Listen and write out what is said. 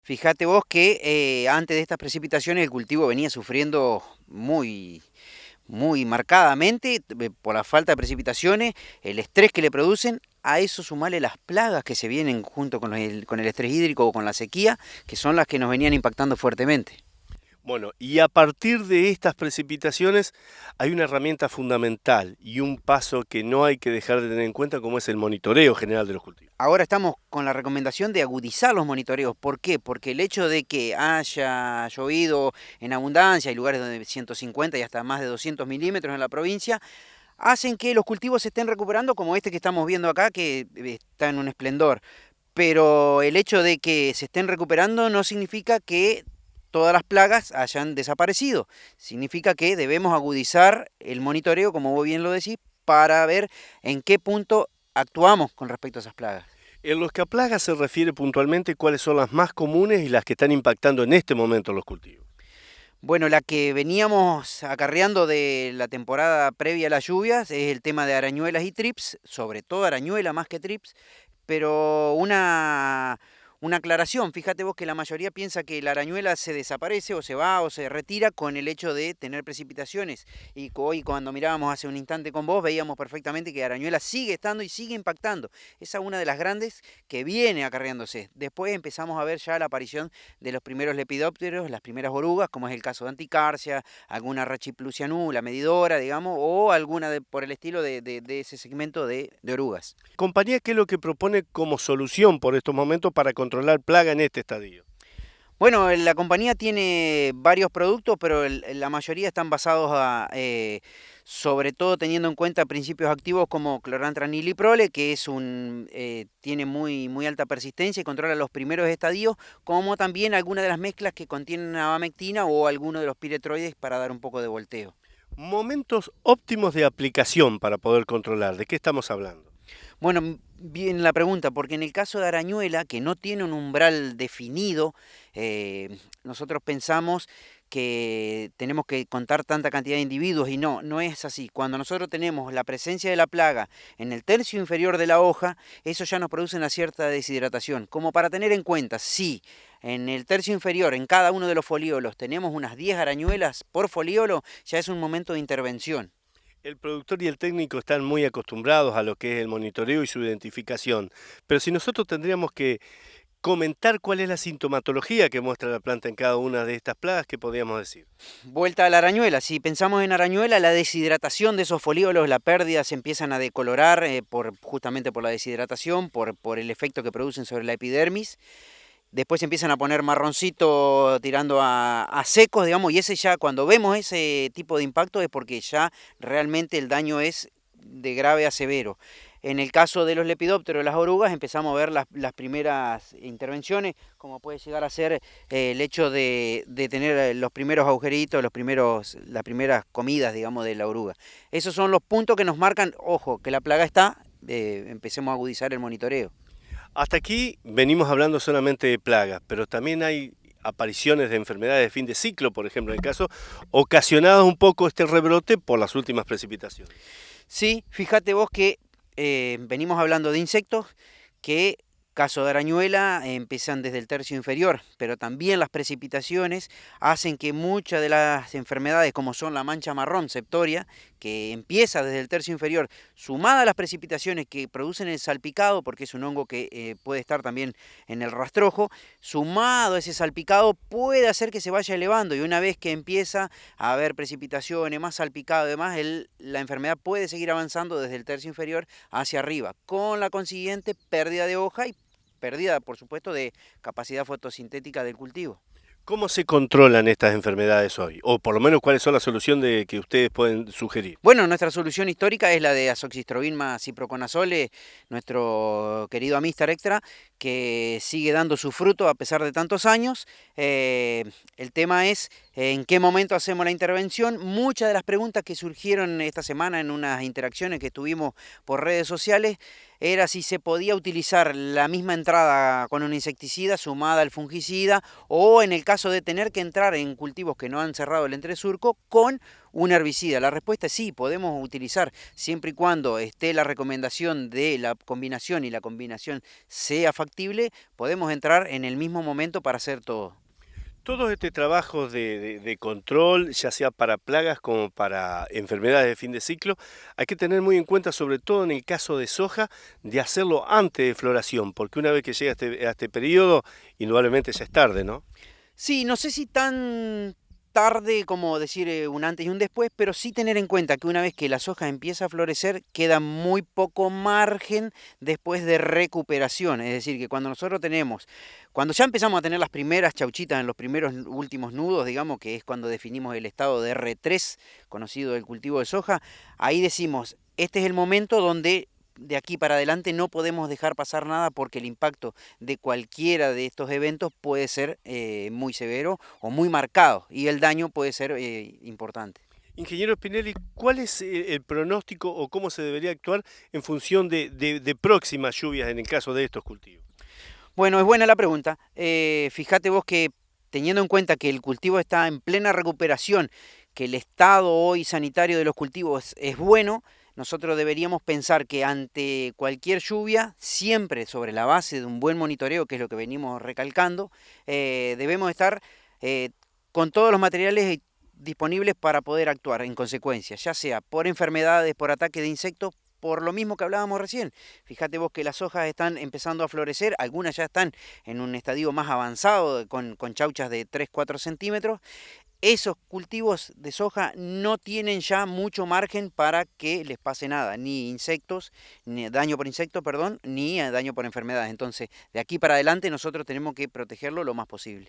Fíjate vos que antes de estas precipitaciones el cultivo venía sufriendo muy marcadamente por la falta de precipitaciones, el estrés que le producen, a eso sumarle las plagas que se vienen junto con el estrés hídrico o con la sequía, que son las que nos venían impactando fuertemente. Bueno, y a partir de estas precipitaciones hay una herramienta fundamental y un paso que no hay que dejar de tener en cuenta como es el monitoreo general de los cultivos. Ahora estamos con la recomendación de agudizar los monitoreos. ¿Por qué? Porque el hecho de que haya llovido en abundancia, hay lugares donde 150 y hasta más de 200 milímetros en la provincia, hacen que los cultivos se estén recuperando como este que estamos viendo acá, que está en un esplendor. Pero el hecho de que se estén recuperando no significa que todas las plagas hayan desaparecido. Significa que debemos agudizar el monitoreo, como vos bien lo decís, para ver en qué punto actuamos con respecto a esas plagas. En los que a plagas se refiere puntualmente cuáles son las más comunes y las que están impactando en este momento los cultivos. Bueno, la que veníamos acarreando de la temporada previa a las lluvias es el tema de arañuelas y trips, sobre todo arañuela más que trips, pero una aclaración, fíjate vos que la mayoría piensa que la arañuela se desaparece o se va o se retira con el hecho de tener precipitaciones. Y hoy cuando mirábamos hace un instante con vos veíamos perfectamente que arañuela sigue estando y sigue impactando. Esa es una de las grandes que viene acarreándose. Después empezamos a ver ya la aparición de los primeros lepidópteros, las primeras orugas, como es el caso de Anticarcia, alguna Rachiplusianú, la medidora, digamos, o alguna por el estilo de ese segmento de orugas. Compañía, ¿qué es lo que propone como solución por estos momentos para controlar plaga en este estadio? Bueno, la compañía tiene varios productos, pero la mayoría están basados sobre todo teniendo en cuenta principios activos como clorantraniliprole, que tiene muy alta persistencia y controla los primeros estadios, como también algunas de las mezclas que contienen abamectina o alguno de los piretroides para dar un poco de volteo. Momentos óptimos de aplicación para poder controlar. ¿De qué estamos hablando? Bueno, bien la pregunta, porque en el caso de arañuela, que no tiene un umbral definido, nosotros pensamos que tenemos que contar tanta cantidad de individuos y no es así. Cuando nosotros tenemos la presencia de la plaga en el tercio inferior de la hoja, eso ya nos produce una cierta deshidratación. Como para tener en cuenta, si en el tercio inferior, en cada uno de los folíolos, tenemos unas 10 arañuelas por folíolo, ya es un momento de intervención. El productor y el técnico están muy acostumbrados a lo que es el monitoreo y su identificación, pero si nosotros tendríamos que comentar cuál es la sintomatología que muestra la planta en cada una de estas plagas, ¿qué podríamos decir? Vuelta a la arañuela. Si pensamos en arañuela, la deshidratación de esos folíolos, la pérdida, se empiezan a decolorar justamente por la deshidratación, por el efecto que producen sobre la epidermis. Después se empiezan a poner marroncito tirando a secos, digamos, y ese ya, cuando vemos ese tipo de impacto es porque ya realmente el daño es de grave a severo. En el caso de los lepidópteros, las orugas, empezamos a ver las primeras intervenciones, como puede llegar a ser el hecho de tener los primeros agujeritos, las primeras comidas, digamos, de la oruga. Esos son los puntos que nos marcan, ojo, que la plaga está, empecemos a agudizar el monitoreo. Hasta aquí venimos hablando solamente de plagas, pero también hay apariciones de enfermedades de fin de ciclo, por ejemplo, en el caso, ocasionadas un poco este rebrote por las últimas precipitaciones. Sí, fíjate vos que venimos hablando de insectos que, caso de arañuela, empiezan desde el tercio inferior, pero también las precipitaciones hacen que muchas de las enfermedades, como son la mancha marrón septoria, que empieza desde el tercio inferior, sumada a las precipitaciones que producen el salpicado, porque es un hongo que puede estar también en el rastrojo, sumado a ese salpicado puede hacer que se vaya elevando y una vez que empieza a haber precipitaciones, más salpicado y demás, la enfermedad puede seguir avanzando desde el tercio inferior hacia arriba, con la consiguiente pérdida de hoja y pérdida, por supuesto, de capacidad fotosintética del cultivo. ¿Cómo se controlan estas enfermedades hoy? O por lo menos, ¿cuál es la solución que ustedes pueden sugerir? Bueno, nuestra solución histórica es la de azoxystrobin más ciproconazole, nuestro querido Amistar Extra, que sigue dando su fruto a pesar de tantos años. El tema es ¿En qué momento hacemos la intervención? Muchas de las preguntas que surgieron esta semana en unas interacciones que tuvimos por redes sociales era si se podía utilizar la misma entrada con un insecticida sumada al fungicida o en el caso de tener que entrar en cultivos que no han cerrado el entresurco con un herbicida. La respuesta es sí, podemos utilizar siempre y cuando esté la recomendación de la combinación y la combinación sea factible, podemos entrar en el mismo momento para hacer todo. Todo este trabajo de control, ya sea para plagas como para enfermedades de fin de ciclo, hay que tener muy en cuenta, sobre todo en el caso de soja, de hacerlo antes de floración, porque una vez que llega a este periodo, indudablemente ya es tarde, ¿no? Sí, no sé si tan tarde como decir un antes y un después, pero sí tener en cuenta que una vez que la soja empieza a florecer, queda muy poco margen después de recuperación. Es decir, que cuando ya empezamos a tener las primeras chauchitas en los primeros últimos nudos, digamos, que es cuando definimos el estado de R3, conocido del cultivo de soja, ahí decimos, este es el momento donde de aquí para adelante no podemos dejar pasar nada porque el impacto de cualquiera de estos eventos puede ser muy severo o muy marcado y el daño puede ser importante. Ingeniero Spinelli, ¿cuál es el pronóstico o cómo se debería actuar en función de próximas lluvias en el caso de estos cultivos? Bueno, es buena la pregunta. Fíjate vos que teniendo en cuenta que el cultivo está en plena recuperación, que el estado hoy sanitario de los cultivos es bueno, nosotros deberíamos pensar que ante cualquier lluvia, siempre sobre la base de un buen monitoreo, que es lo que venimos recalcando, debemos estar eh, con todos los materiales disponibles para poder actuar en consecuencia, ya sea por enfermedades, por ataque de insectos, por lo mismo que hablábamos recién. Fíjate vos que las hojas están empezando a florecer, algunas ya están en un estadio más avanzado, con chauchas de 3-4 centímetros. Esos cultivos de soja no tienen ya mucho margen para que les pase nada, ni insectos, ni daño por insectos, perdón, ni daño por enfermedades. Entonces, de aquí para adelante nosotros tenemos que protegerlo lo más posible.